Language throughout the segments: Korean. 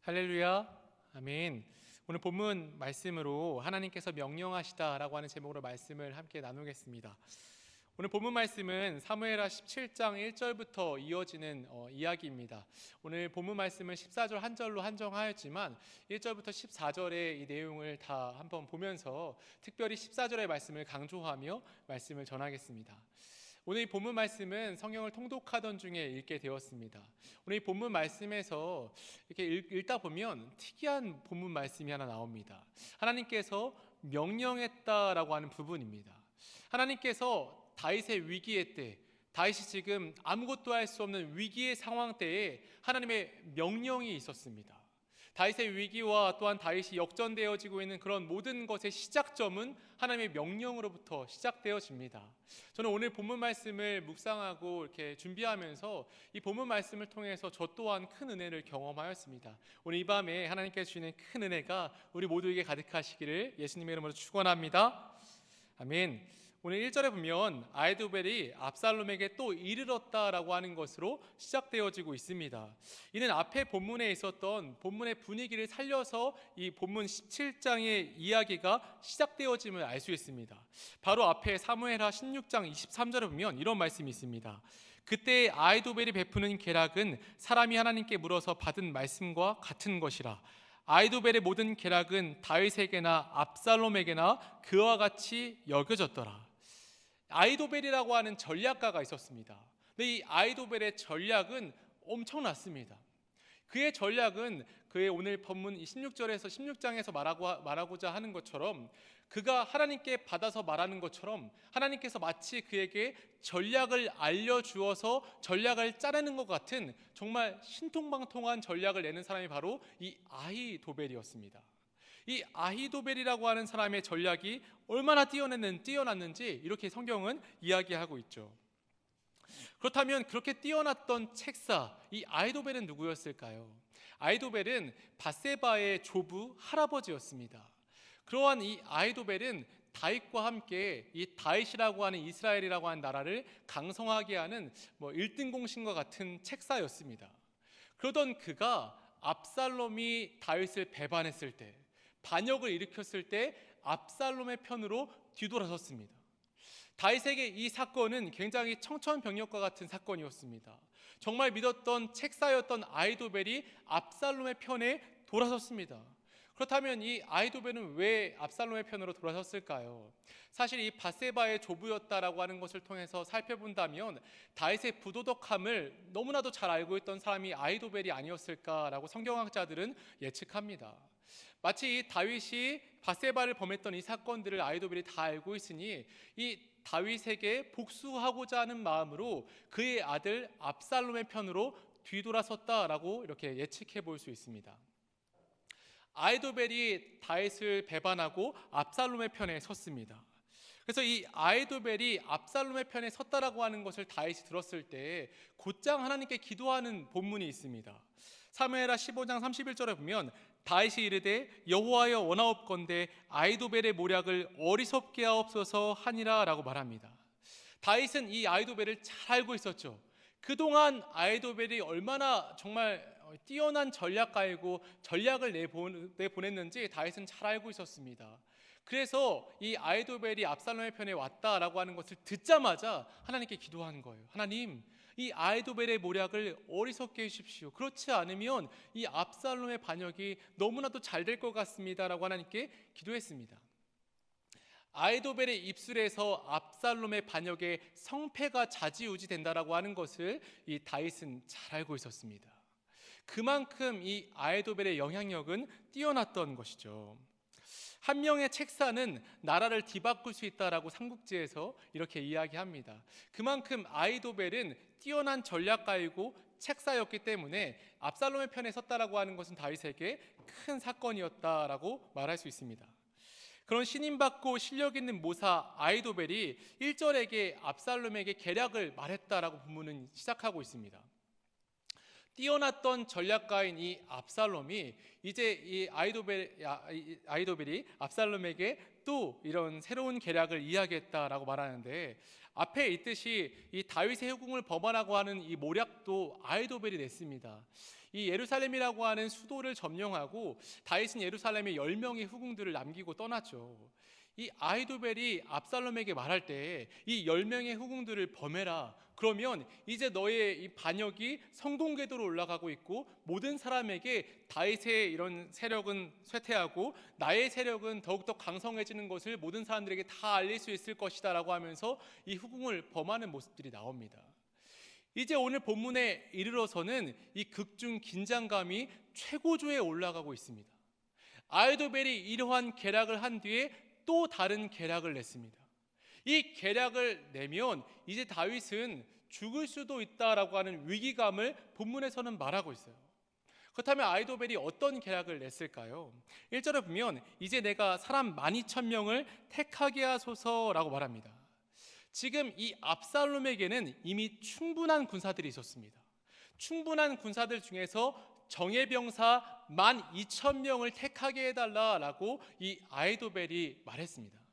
할렐루야, 아멘. 오늘 본문 말씀으로 하나님께서 명령하시다라고 하는 제목으로 말씀을 함께 나누겠습니다. 오늘 본문 말씀은 사무엘하 17장 1절부터 이어지는 이야기입니다. 오늘 본문 말씀은 14절 한 절로 한정하였지만 1절부터 14절의 이 내용을 다 한번 보면서 특별히 14절의 말씀을 강조하며 말씀을 전하겠습니다. 오늘 이 본문 말씀은 성경을 통독하던 중에 읽게 되었습니다. 오늘 이 본문 말씀에서 이렇게 읽다 보면 특이한 본문 말씀이 하나 나옵니다. 하나님께서 명령했다라고 하는 부분입니다. 하나님께서 다윗의 위기의 때, 다윗이 지금 아무것도 할 수 없는 위기의 상황 때에 하나님의 명령이 있었습니다. 다윗의 위기와 또한 다윗이 역전되어지고 있는 그런 모든 것의 시작점은 하나님의 명령으로부터 시작되어집니다. 저는 오늘 본문 말씀을 묵상하고 이렇게 준비하면서 이 본문 말씀을 통해서 저 또한 큰 은혜를 경험하였습니다. 오늘 이 밤에 하나님께서 주시는 큰 은혜가 우리 모두에게 가득하시기를 예수님의 이름으로 축원합니다. 아멘. 오늘 1절에 보면 아히도벨이 압살롬에게 또 이르렀다라고 하는 것으로 시작되어지고 있습니다. 이는 앞에 본문에 있었던 본문의 분위기를 살려서 이 본문 17장의 이야기가 시작되어짐을 알 수 있습니다. 바로 앞에 사무엘하 16장 23절에 보면 이런 말씀이 있습니다. 그때 아히도벨이 베푸는 계략은 사람이 하나님께 물어서 받은 말씀과 같은 것이라. 아히도벨의 모든 계략은 다윗에게나 압살롬에게나 그와 같이 여겨졌더라. 아히도벨이라고 하는 전략가가 있었습니다. 근데 이 아히도벨의 전략은 엄청났습니다. 그의 전략은 그의 오늘 본문 16장에서 말하고자 하는 것처럼 그가 하나님께 받아서 말하는 것처럼 하나님께서 마치 그에게 전략을 알려주어서 전략을 짜내는 것 같은 정말 신통방통한 전략을 내는 사람이 바로 이 아히도벨이었습니다. 이 아히도벨이라고 하는 사람의 전략이 얼마나 뛰어났는지 이렇게 성경은 이야기하고 있죠. 그렇다면 그렇게 뛰어났던 책사, 이 아히도벨은 누구였을까요? 아히도벨은 밧세바의 조부 할아버지였습니다. 그러한 이 아히도벨은 다윗과 함께 이 다윗이라고 하는 이스라엘이라고 하는 나라를 강성하게 하는 1등 공신과 같은 책사였습니다. 그러던 그가 압살롬이 다윗을 배반했을 때, 반역을 일으켰을 때 압살롬의 편으로 뒤돌아섰습니다. 다윗에게 이 사건은 굉장히 청천벽력과 같은 사건이었습니다. 정말 믿었던 책사였던 아히도벨이 압살롬의 편에 돌아섰습니다. 그렇다면 이 아히도벨은 왜 압살롬의 편으로 돌아섰을까요? 사실 이 밧세바의 조부였다라고 하는 것을 통해서 살펴본다면 다윗의 부도덕함을 너무나도 잘 알고 있던 사람이 아히도벨이 아니었을까라고 성경학자들은 예측합니다. 마치 이 다윗이 밧세바를 범했던 이 사건들을 아히도벨이 다 알고 있으니 이 다윗에게 복수하고자 하는 마음으로 그의 아들 압살롬의 편으로 뒤돌아섰다라고 이렇게 예측해 볼 수 있습니다. 아히도벨이 다윗을 배반하고 압살롬의 편에 섰습니다. 그래서 이 아히도벨이 압살롬의 편에 섰다라고 하는 것을 다윗이 들었을 때 곧장 하나님께 기도하는 본문이 있습니다. 사무엘하 15장 31절에 보면 다윗이 이르되 여호와여 원하옵건대 아히도벨의 모략을 어리석게 하옵소서 하니라 라고 말합니다. 다윗은 이 아히도벨을 잘 알고 있었죠. 그동안 아히도벨이 얼마나 정말 뛰어난 전략가이고 전략을 내보냈는지 다윗은 잘 알고 있었습니다. 그래서 이 아히도벨이 압살롬의 편에 왔다라고 하는 것을 듣자마자 하나님께 기도하는 거예요. 하나님, 이 아히도벨의 모략을 어리석게 해주십시오. 그렇지 않으면 이 압살롬의 반역이 너무나도 잘 될 것 같습니다라고 하나님께 기도했습니다. 아히도벨의 입술에서 압살롬의 반역의 성패가 좌지우지 된다라고 하는 것을 이 다윗은 잘 알고 있었습니다. 그만큼 이 아히도벨의 영향력은 뛰어났던 것이죠. 한 명의 책사는 나라를 뒤바꿀 수 있다라고 삼국지에서 이렇게 이야기합니다. 그만큼 아히도벨은 뛰어난 전략가이고 책사였기 때문에 압살롬의 편에 섰다라고 하는 것은 다윗에게 큰 사건이었다라고 말할 수 있습니다. 그런 신임받고 실력 있는 모사 아히도벨이 1절에게 압살롬에게 계략을 말했다라고 본문은 시작하고 있습니다. 뛰어났던 전략가인 이 압살롬이 이제 이 아이도벨이 압살롬에게 또 이런 새로운 계략을 이야기했다라고 말하는데, 앞에 있듯이 이 다윗의 후궁을 범하라고 하는 이 모략도 아이도벨이 냈습니다. 이 예루살렘이라고 하는 수도를 점령하고 다윗은 예루살렘에 10명의 후궁들을 남기고 떠났죠. 이 아이도벨이 압살롬에게 말할 때 이 10명의 후궁들을 범해라, 그러면 이제 너의 이 반역이 성공 궤도로 올라가고 있고 모든 사람에게 다윗의 이런 세력은 쇠퇴하고 나의 세력은 더욱더 강성해지는 것을 모든 사람들에게 다 알릴 수 있을 것이다 라고 하면서 이 후궁을 범하는 모습들이 나옵니다. 이제 오늘 본문에 이르러서는 이 극중 긴장감이 최고조에 올라가고 있습니다. 아이도벨이 이러한 계략을 한 뒤에 또 다른 계략을 냈습니다. 이 계략을 내면 이제 다윗은 죽을 수도 있다라고 하는 위기감을 본문에서는 말하고 있어요. 그렇다면 아이도벨이 어떤 계략을 냈을까요? 1절에 보면 이제 내가 사람 12,000명을 택하게 하소서라고 말합니다. 지금 이 압살롬에게는 이미 충분한 군사들이 있었습니다. 충분한 군사들 중에서 정예병사 12,000명을 택하게 해달라라고 이 아이도벨이 말했습니다.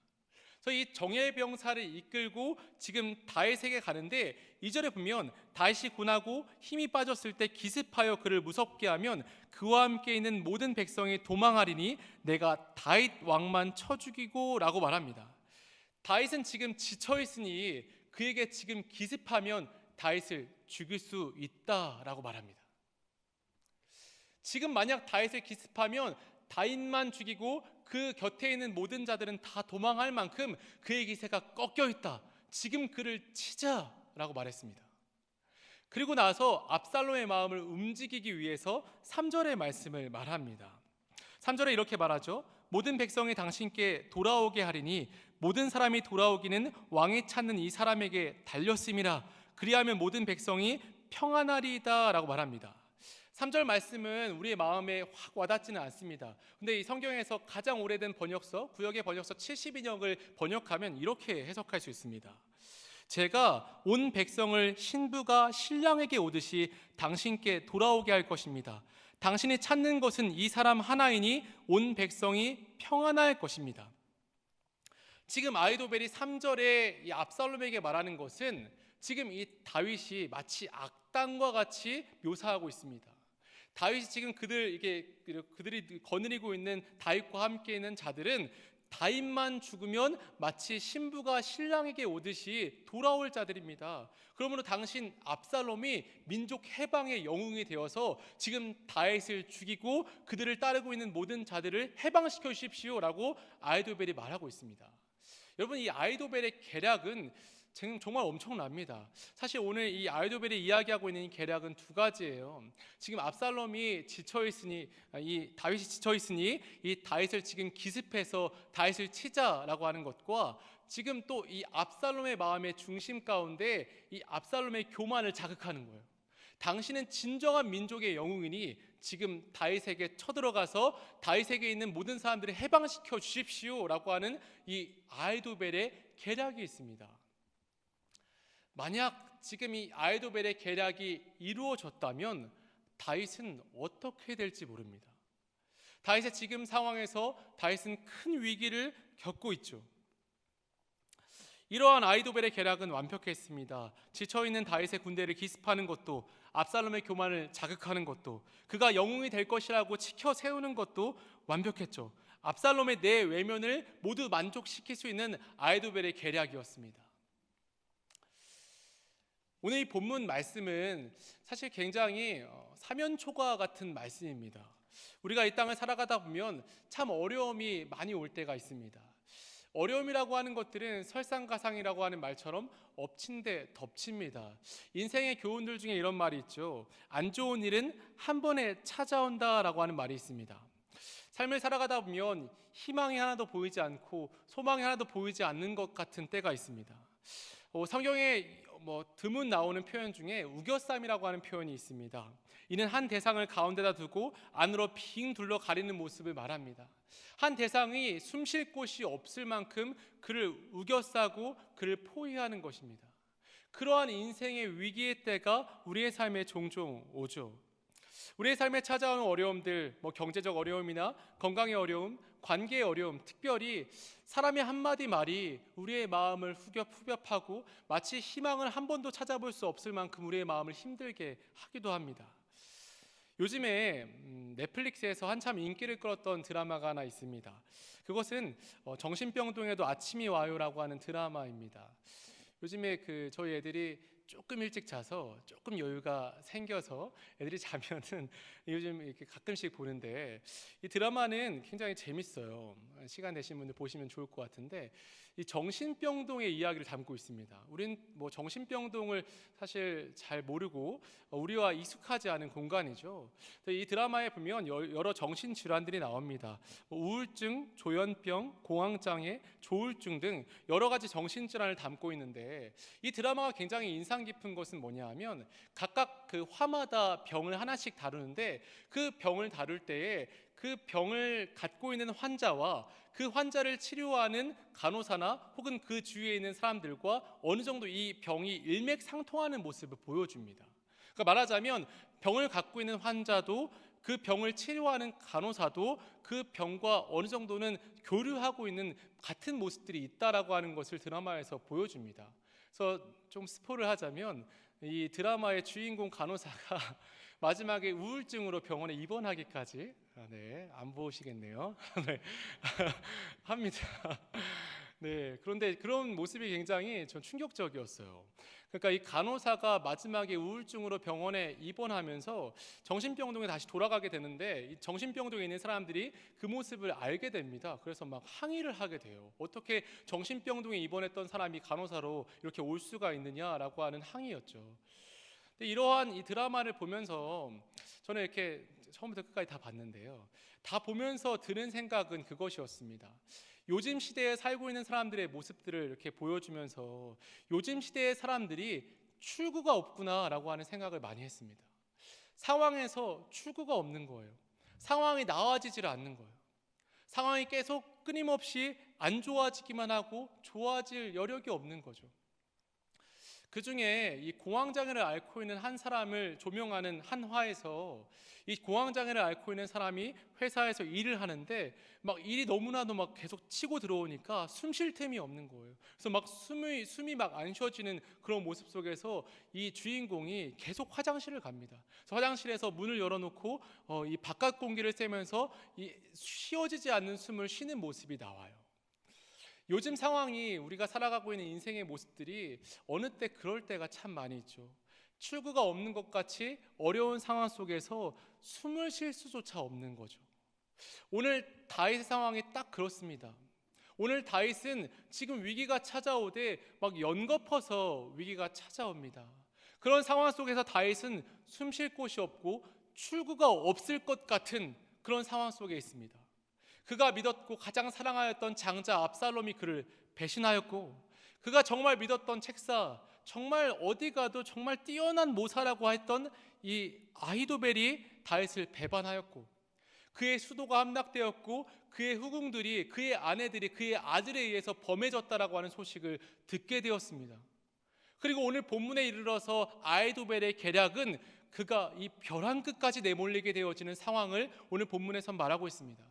그래서 이 정예병사를 이끌고 지금 다윗에게 가는데, 2절에 보면 다윗이 군하고 힘이 빠졌을 때 기습하여 그를 무섭게 하면 그와 함께 있는 모든 백성이 도망하리니 내가 다윗 왕만 쳐 죽이고 라고 말합니다. 다윗은 지금 지쳐있으니 그에게 지금 기습하면 다윗을 죽일 수 있다라고 말합니다. 지금 만약 다윗을 기습하면 다윗만 죽이고 그 곁에 있는 모든 자들은 다 도망할 만큼 그의 기세가 꺾여 있다. 지금 그를 치자라고 말했습니다. 그리고 나서 압살롬의 마음을 움직이기 위해서 3절의 말씀을 말합니다. 3절에 이렇게 말하죠. 모든 백성이 당신께 돌아오게 하리니 모든 사람이 돌아오기는 왕이 찾는 이 사람에게 달렸음이라. 그리하면 모든 백성이 평안하리이다 라고 말합니다. 3절 말씀은 우리의 마음에 확 와닿지는 않습니다. 근데 이 성경에서 가장 오래된 번역서, 구역의 번역서 72역을 번역하면 이렇게 해석할 수 있습니다. 제가 온 백성을 신부가 신랑에게 오듯이 당신께 돌아오게 할 것입니다. 당신이 찾는 것은 이 사람 하나이니 온 백성이 평안할 것입니다. 지금 아이도벨이 3절에 이 압살롬에게 말하는 것은 지금 이 다윗이 마치 악당과 같이 묘사하고 있습니다. 다윗이 지금 그들이 거느리고 있는 다윗과 함께 있는 자들은 다윗만 죽으면 마치 신부가 신랑에게 오듯이 돌아올 자들입니다. 그러므로 당신 압살롬이 민족 해방의 영웅이 되어서 지금 다윗을 죽이고 그들을 따르고 있는 모든 자들을 해방시켜 주십시오라고 아이도벨이 말하고 있습니다. 여러분, 이 아이도벨의 계략은 정말 엄청납니다. 사실 오늘 이 아이도벨이 이야기하고 있는 이 계략은 두 가지예요. 지금 압살롬이 지쳐있으니, 이 다윗이 지쳐있으니 이 다윗을 지금 기습해서 다윗을 치자라고 하는 것과, 지금 또 이 압살롬의 마음의 중심 가운데 이 압살롬의 교만을 자극하는 거예요. 당신은 진정한 민족의 영웅이니 지금 다윗에게 쳐들어가서 다윗에게 있는 모든 사람들을 해방시켜 주십시오라고 하는 이 아이도벨의 계략이 있습니다. 만약 지금 이 아이도벨의 계략이 이루어졌다면 다윗은 어떻게 될지 모릅니다. 다윗의 지금 상황에서 다윗은 큰 위기를 겪고 있죠. 이러한 아이도벨의 계략은 완벽했습니다. 지쳐있는 다윗의 군대를 기습하는 것도, 압살롬의 교만을 자극하는 것도, 그가 영웅이 될 것이라고 치켜 세우는 것도 완벽했죠. 압살롬의 내 외면을 모두 만족시킬 수 있는 아이도벨의 계략이었습니다. 오늘 이 본문 말씀은 사실 굉장히 사면초가 같은 말씀입니다. 우리가 이 땅을 살아가다 보면 참 어려움이 많이 올 때가 있습니다. 어려움이라고 하는 것들은 설상가상이라고 하는 말처럼 엎친 데 덮칩니다. 인생의 교훈들 중에 이런 말이 있죠. 안 좋은 일은 한 번에 찾아온다라고 하는 말이 있습니다. 삶을 살아가다 보면 희망이 하나도 보이지 않고 소망이 하나도 보이지 않는 것 같은 때가 있습니다. 성경에 드문 나오는 표현 중에 우겨쌈이라고 하는 표현이 있습니다. 이는 한 대상을 가운데다 두고 안으로 빙 둘러 가리는 모습을 말합니다. 한 대상이 숨 쉴 곳이 없을 만큼 그를 우겨싸고 그를 포위하는 것입니다. 그러한 인생의 위기의 때가 우리의 삶에 종종 오죠. 우리의 삶에 찾아오는 어려움들, 경제적 어려움이나 건강의 어려움, 관계의 어려움, 특별히 사람의 한마디 말이 우리의 마음을 후벼파고 마치 희망을 한 번도 찾아볼 수 없을 만큼 우리의 마음을 힘들게 하기도 합니다. 요즘에 넷플릭스에서 한참 인기를 끌었던 드라마가 하나 있습니다. 그것은 정신병동에도 아침이 와요라고 하는 드라마입니다. 요즘에 저희 애들이 조금 일찍 자서 조금 여유가 생겨서 애들이 자면은 요즘 이렇게 가끔씩 보는데, 이 드라마는 굉장히 재밌어요. 시간 되신 분들 보시면 좋을 것 같은데, 이 정신병동의 이야기를 담고 있습니다. 우린 정신병동을 사실 잘 모르고 우리와 익숙하지 않은 공간이죠. 이 드라마에 보면 여러 정신질환들이 나옵니다. 우울증, 조현병, 공황장애, 조울증 등 여러 가지 정신질환을 담고 있는데, 이 드라마가 굉장히 인상 깊은 것은 뭐냐 하면 각각 그 화마다 병을 하나씩 다루는데, 그 병을 다룰 때에 그 병을 갖고 있는 환자와 그 환자를 치료하는 간호사나 혹은 그 주위에 있는 사람들과 어느 정도 이 병이 일맥상통하는 모습을 보여줍니다. 그러니까 말하자면 병을 갖고 있는 환자도 그 병을 치료하는 간호사도 그 병과 어느 정도는 교류하고 있는 같은 모습들이 있다라고 하는 것을 드라마에서 보여줍니다. 그래서 좀 스포를 하자면 이 드라마의 주인공 간호사가 마지막에 우울증으로 병원에 입원하기까지 안 보시겠네요. 네. 합니다. 네, 그런데 그런 모습이 굉장히 전 충격적이었어요. 그러니까 이 간호사가 마지막에 우울증으로 병원에 입원하면서 정신병동에 다시 돌아가게 되는데, 이 정신병동에 있는 사람들이 그 모습을 알게 됩니다. 그래서 막 항의를 하게 돼요. 어떻게 정신병동에 입원했던 사람이 간호사로 이렇게 올 수가 있느냐라고 하는 항의였죠. 근데 이러한 이 드라마를 보면서 저는 이렇게 처음부터 끝까지 다 봤는데요, 다 보면서 드는 생각은 그것이었습니다. 요즘 시대에 살고 있는 사람들의 모습들을 이렇게 보여주면서 요즘 시대의 사람들이 출구가 없구나라고 하는 생각을 많이 했습니다. 상황에서 출구가 없는 거예요. 상황이 나아지질 않는 거예요. 상황이 계속 끊임없이 안 좋아지기만 하고 좋아질 여력이 없는 거죠. 그 중에 이 공황장애를 앓고 있는 한 사람을 조명하는 한 화에서, 이 공황장애를 앓고 있는 사람이 회사에서 일을 하는데 막 일이 너무나도 막 계속 치고 들어오니까 숨 쉴 틈이 없는 거예요. 그래서 막 숨이 막 안 쉬어지는 그런 모습 속에서 이 주인공이 계속 화장실을 갑니다. 그래서 화장실에서 문을 열어놓고 이 바깥 공기를 쐬면서 이 쉬어지지 않는 숨을 쉬는 모습이 나와요. 요즘 상황이, 우리가 살아가고 있는 인생의 모습들이 어느 때 그럴 때가 참 많이 있죠. 출구가 없는 것 같이 어려운 상황 속에서 숨을 쉴 수조차 없는 거죠. 오늘 다윗의 상황이 딱 그렇습니다. 오늘 다윗은 지금 위기가 찾아오되 막 연거퍼서 위기가 찾아옵니다. 그런 상황 속에서 다윗은 숨 쉴 곳이 없고 출구가 없을 것 같은 그런 상황 속에 있습니다. 그가 믿었고 가장 사랑하였던 장자 압살롬이 그를 배신하였고, 그가 정말 믿었던 책사, 정말 어디 가도 정말 뛰어난 모사라고 했던 이 아히도벨이 다윗을 배반하였고, 그의 수도가 함락되었고 그의 후궁들이, 그의 아내들이 그의 아들에 의해서 범해졌다라고 하는 소식을 듣게 되었습니다. 그리고 오늘 본문에 이르러서 아히도벨의 계략은 그가 이 벼랑 끝까지 내몰리게 되어지는 상황을 오늘 본문에서 말하고 있습니다.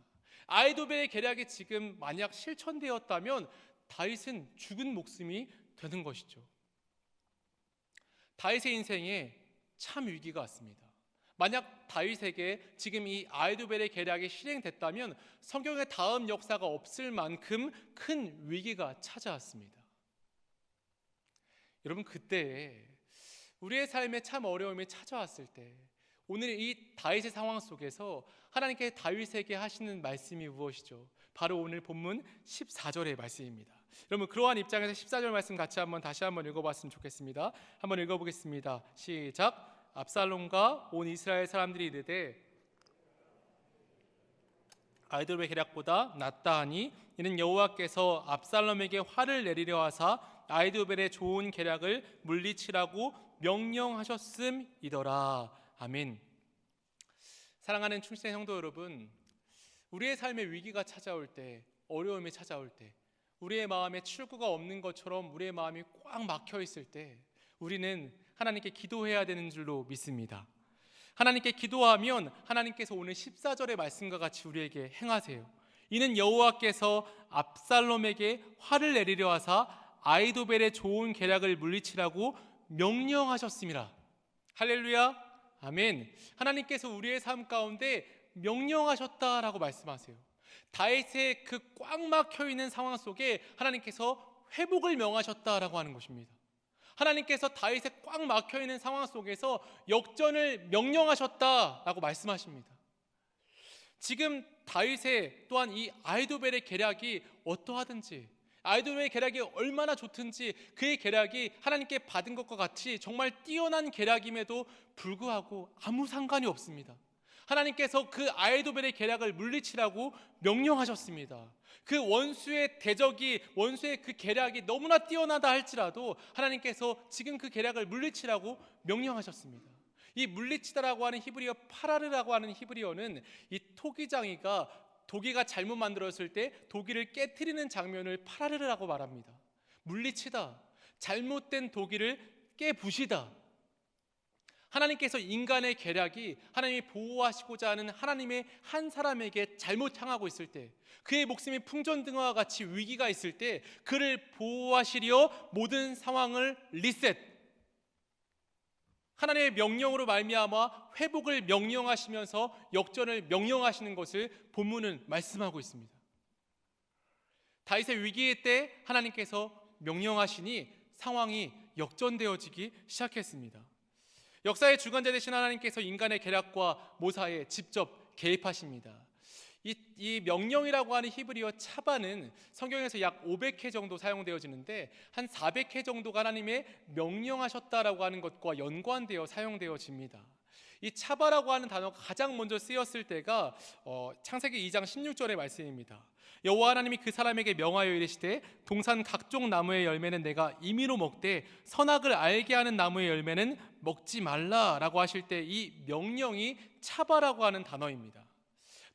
아히도벨의 계략이 지금 만약 실천되었다면 다윗은 죽은 목숨이 되는 것이죠. 다윗의 인생에 참 위기가 왔습니다. 만약 다윗에게 지금 이 아히도벨의 계략이 실행됐다면 성경의 다음 역사가 없을 만큼 큰 위기가 찾아왔습니다. 여러분, 그때 우리의 삶에 참 어려움이 찾아왔을 때, 오늘 이 다윗의 상황 속에서 하나님께 다윗에게 하시는 말씀이 무엇이죠? 바로 오늘 본문 14절의 말씀입니다. 여러분, 그러한 입장에서 14절 말씀 같이 다시 한번 읽어봤으면 좋겠습니다. 한번 읽어보겠습니다. 시작. 압살롬과 온 이스라엘 사람들이 이르되 아히도벨의 계략보다 낫다 하니 이는 여호와께서 압살롬에게 화를 내리려 하사 아히도벨의 좋은 계략을 물리치라고 명령하셨음이더라. 아멘. 사랑하는 충실한 성도 여러분, 우리의 삶에 위기가 찾아올 때, 어려움이 찾아올 때, 우리의 마음에 출구가 없는 것처럼 우리의 마음이 꽉 막혀 있을 때 우리는 하나님께 기도해야 되는 줄로 믿습니다. 하나님께 기도하면 하나님께서 오늘 14절의 말씀과 같이 우리에게 행하세요. 이는 여호와께서 압살롬에게 화를 내리려 하사 아히도벨의 좋은 계략을 물리치라고 명령하셨습니다. 할렐루야, 아멘. 하나님께서 우리의 삶 가운데 명령하셨다라고 말씀하세요. 다윗의 그 꽉 막혀 있는 상황 속에 하나님께서 회복을 명하셨다라고 하는 것입니다. 하나님께서 다윗의 꽉 막혀 있는 상황 속에서 역전을 명령하셨다라고 말씀하십니다. 지금 다윗의 또한 이 아히도벨의 계략이 어떠하든지, 아히도벨의 계략이 얼마나 좋든지, 그의 계략이 하나님께 받은 것과 같이 정말 뛰어난 계략임에도 불구하고 아무 상관이 없습니다. 하나님께서 그 아히도벨의 계략을 물리치라고 명령하셨습니다. 그 원수의 대적이, 원수의 그 계략이 너무나 뛰어나다 할지라도 하나님께서 지금 그 계략을 물리치라고 명령하셨습니다. 이 물리치다라고 하는 히브리어 파라르라고 하는 히브리어는 이 도기가 잘못 만들었을 때 도기를 깨트리는 장면을 파라르라고 말합니다. 물리치다, 잘못된 도기를 깨부시다. 하나님께서 인간의 계략이 하나님이 보호하시고자 하는 하나님의 한 사람에게 잘못 향하고 있을 때, 그의 목숨이 풍전등화와 같이 위기가 있을 때 그를 보호하시려 모든 상황을 리셋, 하나님의 명령으로 말미암아 회복을 명령하시면서 역전을 명령하시는 것을 본문은 말씀하고 있습니다. 다윗의 위기의 때 하나님께서 명령하시니 상황이 역전되어지기 시작했습니다. 역사의 주관자 되신 하나님께서 인간의 계략과 모사에 직접 개입하십니다. 이 명령이라고 하는 히브리어 차바는 성경에서 약 500회 정도 사용되어지는데 한 400회 정도가 하나님의 명령하셨다라고 하는 것과 연관되어 사용되어집니다. 이 차바라고 하는 단어가 가장 먼저 쓰였을 때가 창세기 2장 16절의 말씀입니다. 여호와 하나님이 그 사람에게 명하여 이르시되 동산 각종 나무의 열매는 내가 임의로 먹되 선악을 알게 하는 나무의 열매는 먹지 말라라고 하실 때 이 명령이 차바라고 하는 단어입니다.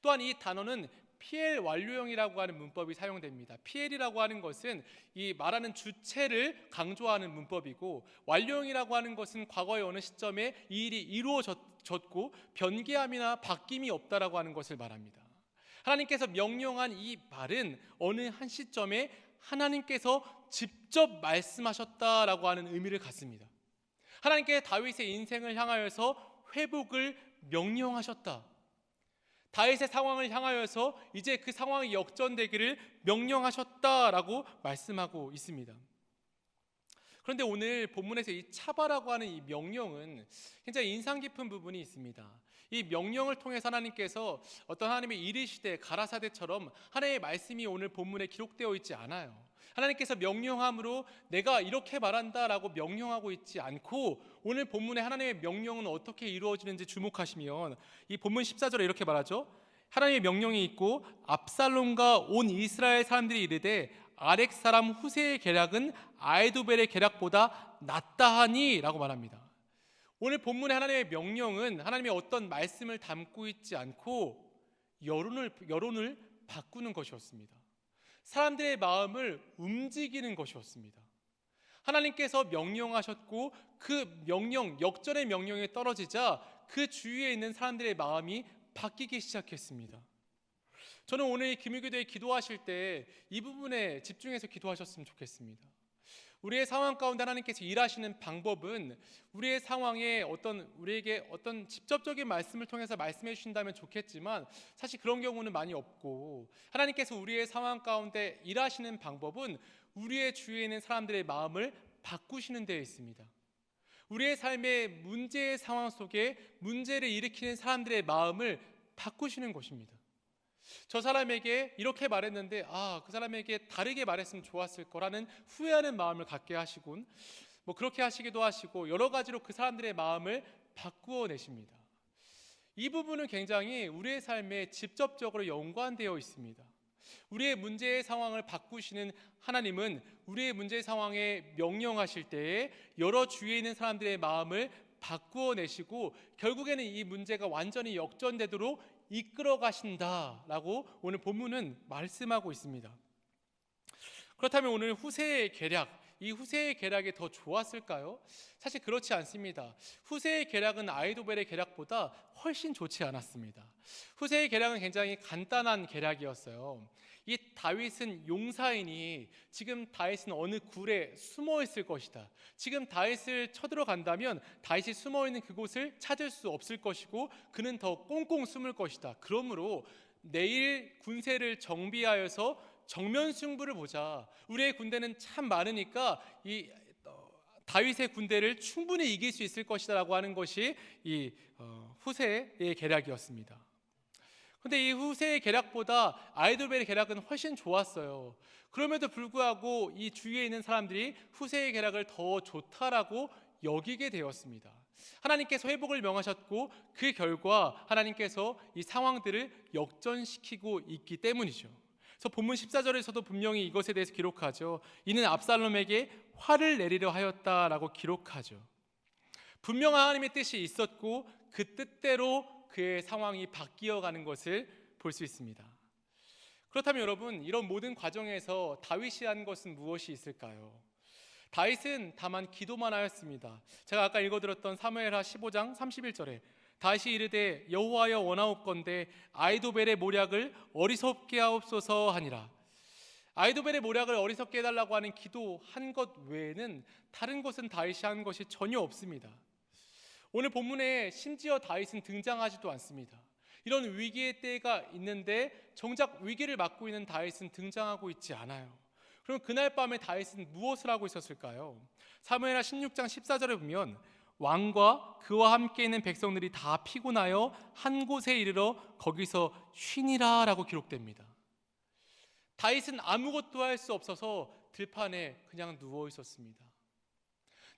또한 이 단어는 PL 완료형이라고 하는 문법이 사용됩니다. PL이라고 하는 것은 이 말하는 주체를 강조하는 문법이고, 완료형이라고 하는 것은 과거의 어느 시점에 이 일이 이루어졌고 변개함이나 바뀜이 없다라고 하는 것을 말합니다. 하나님께서 명령한 이 말은 어느 한 시점에 하나님께서 직접 말씀하셨다라고 하는 의미를 갖습니다. 하나님께서 다윗의 인생을 향하여서 회복을 명령하셨다. 다윗의 상황을 향하여서 이제 그 상황이 역전되기를 명령하셨다라고 말씀하고 있습니다. 그런데 오늘 본문에서 이 차바라고 하는 이 명령은 굉장히 인상 깊은 부분이 있습니다. 이 명령을 통해서 하나님께서 어떤 하나님의 이르시되 가라사대처럼 하나님의 말씀이 오늘 본문에 기록되어 있지 않아요. 하나님께서 명령함으로 내가 이렇게 말한다라고 명령하고 있지 않고, 오늘 본문에 하나님의 명령은 어떻게 이루어지는지 주목하시면 이 본문 14절에 이렇게 말하죠. 하나님의 명령이 있고 압살롬과 온 이스라엘 사람들이 이르되 아렉 사람 후세의 계략은 아히도벨의 계략보다 낫다 하니 라고 말합니다. 오늘 본문의 하나님의 명령은 하나님의 어떤 말씀을 담고 있지 않고 여론을 바꾸는 것이었습니다. 사람들의 마음을 움직이는 것이었습니다. 하나님께서 명령하셨고 그 명령, 역전의 명령이 떨어지자 그 주위에 있는 사람들의 마음이 바뀌기 시작했습니다. 저는 오늘 김일교대에 기도하실 때 이 부분에 집중해서 기도하셨으면 좋겠습니다. 우리의 상황 가운데 하나님께서 일하시는 방법은 우리의 상황에 우리에게 어떤 직접적인 말씀을 통해서 말씀해 주신다면 좋겠지만, 사실 그런 경우는 많이 없고, 하나님께서 우리의 상황 가운데 일하시는 방법은 우리의 주위에 있는 사람들의 마음을 바꾸시는 데에 있습니다. 우리의 삶의 문제의 상황 속에 문제를 일으키는 사람들의 마음을 바꾸시는 것입니다. 저 사람에게 이렇게 말했는데 그 사람에게 다르게 말했으면 좋았을 거라는 후회하는 마음을 갖게 하시곤, 그렇게 하시기도 하시고 여러 가지로 그 사람들의 마음을 바꾸어 내십니다. 이 부분은 굉장히 우리의 삶에 직접적으로 연관되어 있습니다. 우리의 문제의 상황을 바꾸시는 하나님은 우리의 문제의 상황에 명령하실 때에 여러 주위에 있는 사람들의 마음을 바꾸어 내시고 결국에는 이 문제가 완전히 역전되도록 이끌어 가신다라고 오늘 본문은 말씀하고 있습니다. 그렇다면 오늘 후세의 계략, 이 후세의 계략이 더 좋았을까요? 사실 그렇지 않습니다. 후세의 계략은 아히도벨의 계략보다 훨씬 좋지 않았습니다. 후세의 계략은 굉장히 간단한 계략이었어요. 이 다윗은 용사이니 지금 다윗은 어느 굴에 숨어 있을 것이다. 지금 다윗을 쳐들어간다면 다윗이 숨어 있는 그곳을 찾을 수 없을 것이고 그는 더 꽁꽁 숨을 것이다. 그러므로 내일 군세를 정비하여서 정면 승부를 보자. 우리의 군대는 참 많으니까 이 다윗의 군대를 충분히 이길 수 있을 것이다라고 하는 것이 이 후세의 계략이었습니다. 근데 이 후세의 계략보다 아히도벨의 계략은 훨씬 좋았어요. 그럼에도 불구하고 이 주위에 있는 사람들이 후세의 계략을 더 좋다라고 여기게 되었습니다. 하나님께서 회복을 명하셨고 그 결과 하나님께서 이 상황들을 역전시키고 있기 때문이죠. 그래서 본문 14절에서도 분명히 이것에 대해서 기록하죠. 이는 압살롬에게 화를 내리려 하였다라고 기록하죠. 분명한 하나님의 뜻이 있었고 그 뜻대로 그의 상황이 바뀌어가는 것을 볼 수 있습니다. 그렇다면 여러분, 이런 모든 과정에서 다윗이 한 것은 무엇이 있을까요? 다윗은 다만 기도만 하였습니다. 제가 아까 읽어드렸던 사무엘하 15장 31절에 다윗이 이르되 여호와여 원하옵건대 아히도벨의 모략을 어리석게 하옵소서 하니라. 아히도벨의 모략을 어리석게 해달라고 하는 기도한 것 외에는 다른 것은 다윗이 한 것이 전혀 없습니다. 오늘 본문에 심지어 다윗은 등장하지도 않습니다. 이런 위기의 때가 있는데 정작 위기를 맞고 있는 다윗은 등장하고 있지 않아요. 그럼 그날 밤에 다윗은 무엇을 하고 있었을까요? 사무엘하 16장 14절에 보면 왕과 그와 함께 있는 백성들이 다 피곤하여 한 곳에 이르러 거기서 쉬니라 라고 기록됩니다. 다윗은 아무것도 할 수 없어서 들판에 그냥 누워 있었습니다.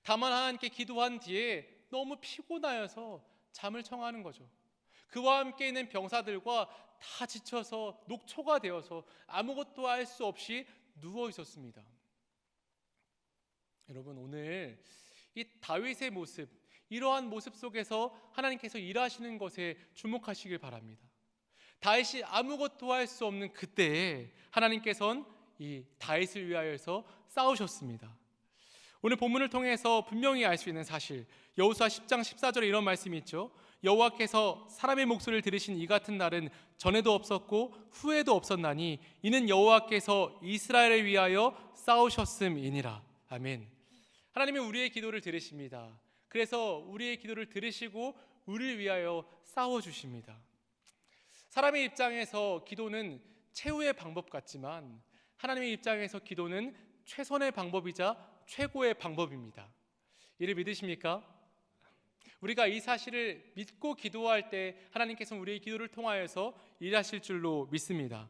다만 하나님께 기도한 뒤에 너무 피곤하여서 잠을 청하는 거죠. 그와 함께 있는 병사들과 다 지쳐서 녹초가 되어서 아무것도 할 수 없이 누워 있었습니다. 여러분, 오늘 이 다윗의 모습, 이러한 모습 속에서 하나님께서 일하시는 것에 주목하시길 바랍니다. 다윗이 아무것도 할 수 없는 그때에 하나님께서는 이 다윗을 위하여서 싸우셨습니다. 오늘 본문을 통해서 분명히 알 수 있는 사실, 여호수아 10장 14절에 이런 말씀이 있죠. 여호와께서 사람의 목소리를 들으신 이 같은 날은 전에도 없었고 후에도 없었나니 이는 여호와께서 이스라엘을 위하여 싸우셨음이니라. 아멘. 하나님은 우리의 기도를 들으십니다. 그래서 우리의 기도를 들으시고 우리를 위하여 싸워주십니다. 사람의 입장에서 기도는 최후의 방법 같지만 하나님의 입장에서 기도는 최선의 방법이자 최고의 방법입니다. 이를 믿으십니까? 우리가 이 사실을 믿고 기도할 때 하나님께서는 우리의 기도를 통하여서 일하실 줄로 믿습니다.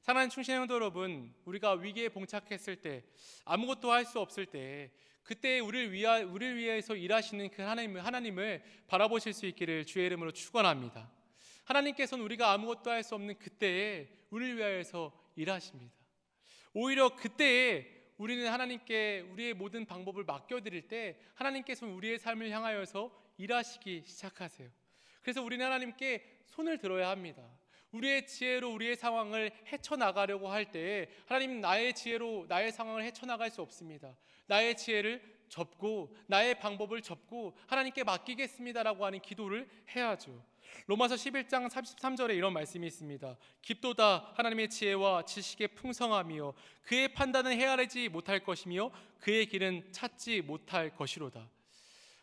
사랑하는 충신의 성도 여러분, 우리가 위기에 봉착했을 때, 아무것도 할 수 없을 때, 그때 우리를 위해서 일하시는 그 하나님을 바라보실 수 있기를 주의 이름으로 축원합니다. 하나님께서는 우리가 아무것도 할 수 없는 그때에 우리를 위하여서 일하십니다. 오히려 그때에 우리는 하나님께 우리의 모든 방법을 맡겨드릴 때 하나님께서는 우리의 삶을 향하여서 일하시기 시작하세요. 그래서 우리는 하나님께 손을 들어야 합니다. 우리의 지혜로 우리의 상황을 헤쳐나가려고 할 때 하나님, 나의 지혜로 나의 상황을 헤쳐나갈 수 없습니다. 나의 지혜를 접고 나의 방법을 접고 하나님께 맡기겠습니다라고 하는 기도를 해야죠. 로마서 11장 33절에 이런 말씀이 있습니다. 깊도다 하나님의 지혜와 지식의 풍성함이요 그의 판단은 헤아리지 못할 것이며 그의 길은 찾지 못할 것이로다.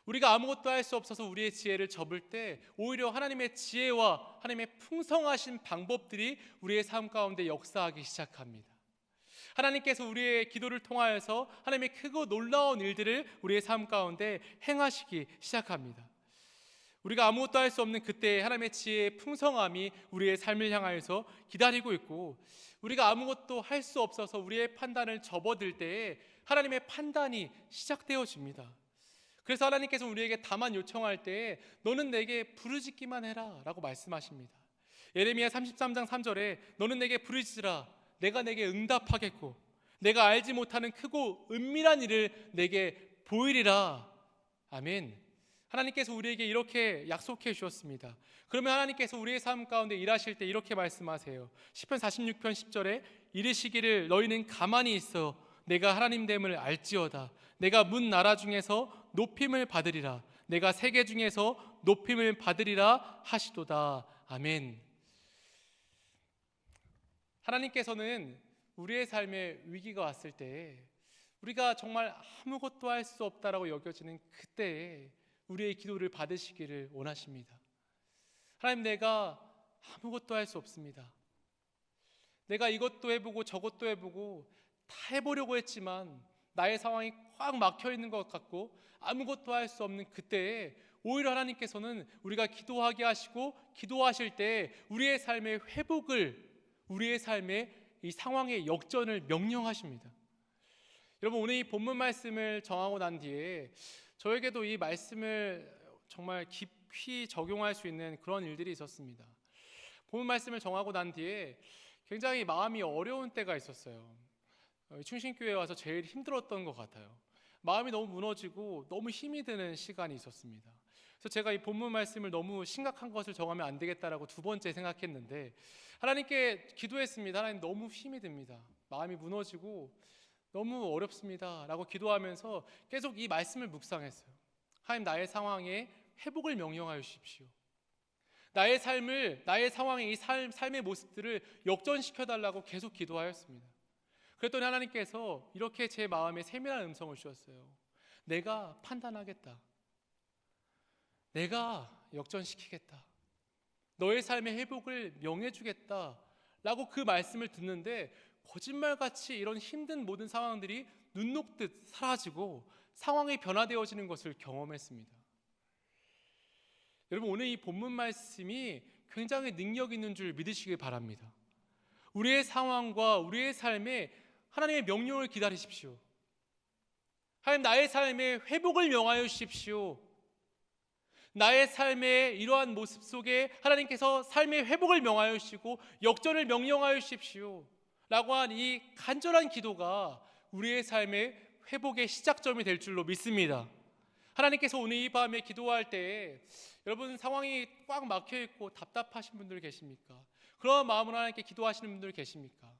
우리가 아무것도 할 수 없어서 우리의 지혜를 접을 때 오히려 하나님의 지혜와 하나님의 풍성하신 방법들이 우리의 삶 가운데 역사하기 시작합니다. 하나님께서 우리의 기도를 통하여서 하나님의 크고 놀라운 일들을 우리의 삶 가운데 행하시기 시작합니다. 우리가 아무것도 할 수 없는 그때 하나님의 지혜의 풍성함이 우리의 삶을 향하여서 기다리고 있고, 우리가 아무것도 할 수 없어서 우리의 판단을 접어들 때에 하나님의 판단이 시작되어집니다. 그래서 하나님께서 우리에게 다만 요청할 때에 너는 내게 부르짖기만 해라 라고 말씀하십니다. 예레미야 33장 3절에 너는 내게 부르짖으라 내가 내게 응답하겠고 내가 알지 못하는 크고 은밀한 일을 내게 보이리라. 아멘. 하나님께서 우리에게 이렇게 약속해 주셨습니다. 그러면 하나님께서 우리의 삶 가운데 일하실 때 이렇게 말씀하세요. 시편 46편 10절에 이르시기를 너희는 가만히 있어 내가 하나님됨을 알지어다. 내가 문 나라 중에서 높임을 받으리라. 내가 세계 중에서 높임을 받으리라 하시도다. 아멘. 하나님께서는 우리의 삶에 위기가 왔을 때, 우리가 정말 아무것도 할 수 없다라고 여겨지는 그때에 우리의 기도를 받으시기를 원하십니다. 하나님, 내가 아무것도 할 수 없습니다. 내가 이것도 해보고 저것도 해보고 다 해보려고 했지만 나의 상황이 꽉 막혀 있는 것 같고 아무것도 할 수 없는 그때에 오히려 하나님께서는 우리가 기도하게 하시고, 기도하실 때 우리의 삶의 회복을, 우리의 삶의 이 상황의 역전을 명령하십니다. 여러분, 오늘 이 본문 말씀을 정하고 난 뒤에 저에게도 이 말씀을 정말 깊이 적용할 수 있는 그런 일들이 있었습니다. 본문 말씀을 정하고 난 뒤에 굉장히 마음이 어려운 때가 있었어요. 충신교회에 와서 제일 힘들었던 것 같아요. 마음이 너무 무너지고 너무 힘이 드는 시간이 있었습니다. 그래서 제가 이 본문 말씀을 너무 심각한 것을 정하면 안 되겠다라고 두 번째 생각했는데 하나님께 기도했습니다. 하나님, 너무 힘이 듭니다. 마음이 무너지고 너무 어렵습니다 라고 기도하면서 계속 이 말씀을 묵상했어요. 하나님, 나의 상황에 회복을 명령하여 주십시오. 나의 삶을, 나의 상황의 이 삶의 모습들을 역전시켜달라고 계속 기도하였습니다. 그랬더니 하나님께서 이렇게 제 마음에 세밀한 음성을 주셨어요. 내가 판단하겠다. 내가 역전시키겠다. 너의 삶의 회복을 명해주겠다 라고 그 말씀을 듣는데 거짓말같이 이런 힘든 모든 상황들이 눈 녹듯 사라지고 상황이 변화되어지는 것을 경험했습니다. 여러분, 오늘 이 본문 말씀이 굉장히 능력 있는 줄 믿으시길 바랍니다. 우리의 상황과 우리의 삶에 하나님의 명령을 기다리십시오. 하나님, 나의 삶에 회복을 명하여 주십시오. 나의 삶의 이러한 모습 속에 하나님께서 삶의 회복을 명하여 주시고 역전을 명령하여 주십시오 라고 한 이 간절한 기도가 우리의 삶의 회복의 시작점이 될 줄로 믿습니다. 하나님께서 오늘 이 밤에 기도할 때 여러분 상황이 꽉 막혀 있고 답답하신 분들 계십니까? 그런 마음으로 하나님께 기도하시는 분들 계십니까?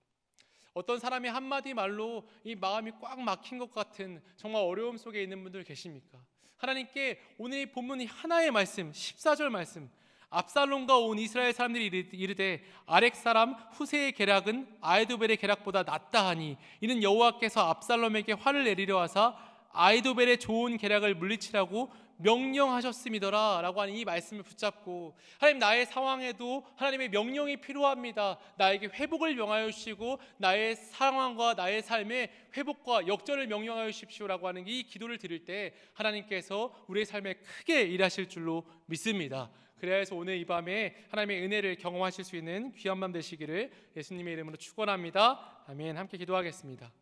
어떤 사람이 한마디 말로 이 마음이 꽉 막힌 것 같은 정말 어려움 속에 있는 분들 계십니까? 하나님께 오늘 이 본문이 하나의 말씀, 14절 말씀, 압살롬과 온 이스라엘 사람들이 이르되 아렉 사람 후세의 계략은 아이도벨의 계략보다 낫다 하니 이는 여호와께서 압살롬에게 화를 내리려 하사 아이도벨의 좋은 계략을 물리치라고 명령하셨음이더라 라고 하는 이 말씀을 붙잡고, 하나님, 나의 상황에도 하나님의 명령이 필요합니다. 나에게 회복을 명하여 주시고 나의 상황과 나의 삶의 회복과 역전을 명령하여 주십시오 라고 하는 이 기도를 드릴 때 하나님께서 우리의 삶에 크게 일하실 줄로 믿습니다. 그래서 오늘 이 밤에 하나님의 은혜를 경험하실 수 있는 귀한 밤 되시기를 예수님의 이름으로 축원합니다. 아멘. 함께 기도하겠습니다.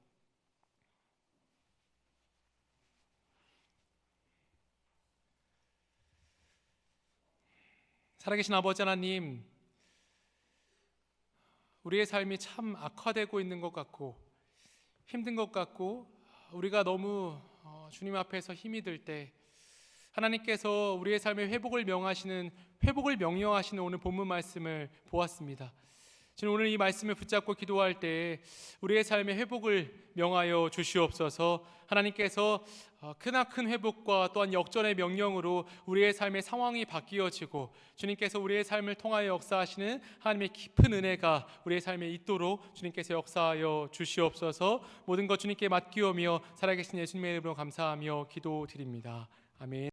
살아계신 아버지 하나님, 우리의 삶이 참 악화되고 있는 것 같고 힘든 것 같고 우리가 너무 주님 앞에서 힘이 들 때 하나님께서 우리의 삶의 회복을 명령하시는 오늘 본문 말씀을 보았습니다. 저는 오늘 이 말씀을 붙잡고 기도할 때 우리의 삶의 회복을 명하여 주시옵소서. 하나님께서 크나큰 회복과 또한 역전의 명령으로 우리의 삶의 상황이 바뀌어지고 주님께서 우리의 삶을 통하여 역사하시는 하나님의 깊은 은혜가 우리의 삶에 있도록 주님께서 역사하여 주시옵소서. 모든 것 주님께 맡기오며 살아계신 예수님의 이름으로 감사하며 기도드립니다. 아멘.